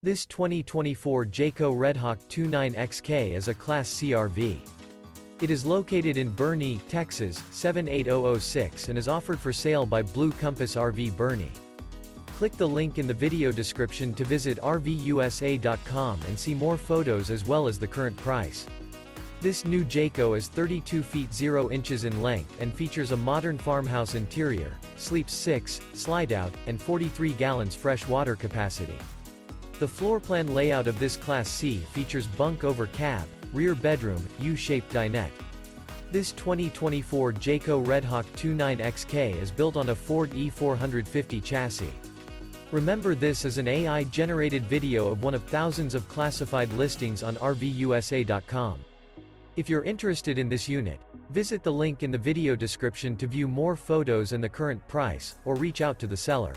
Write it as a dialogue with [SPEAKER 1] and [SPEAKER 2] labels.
[SPEAKER 1] This 2024 Jayco Redhawk 29XK is a Class C RV. It is located in Boerne, Texas, 78006 and is offered for sale by Blue Compass RV Boerne. Click the link in the video description to visit RVUSA.com and see more photos as well as the current price. This new Jayco is 32 feet 0 inches in length and features a modern farmhouse interior, sleeps 6, slide-out, and 43 gallons fresh water capacity. The floor plan layout of this Class C features bunk over cab, rear bedroom, U-shaped dinette. This 2024 Jayco Redhawk 29XK is built on a Ford E450 chassis. Remember, this is an AI-generated video of one of thousands of classified listings on RVUSA.com. If you're interested in this unit, visit the link in the video description to view more photos and the current price, or reach out to the seller.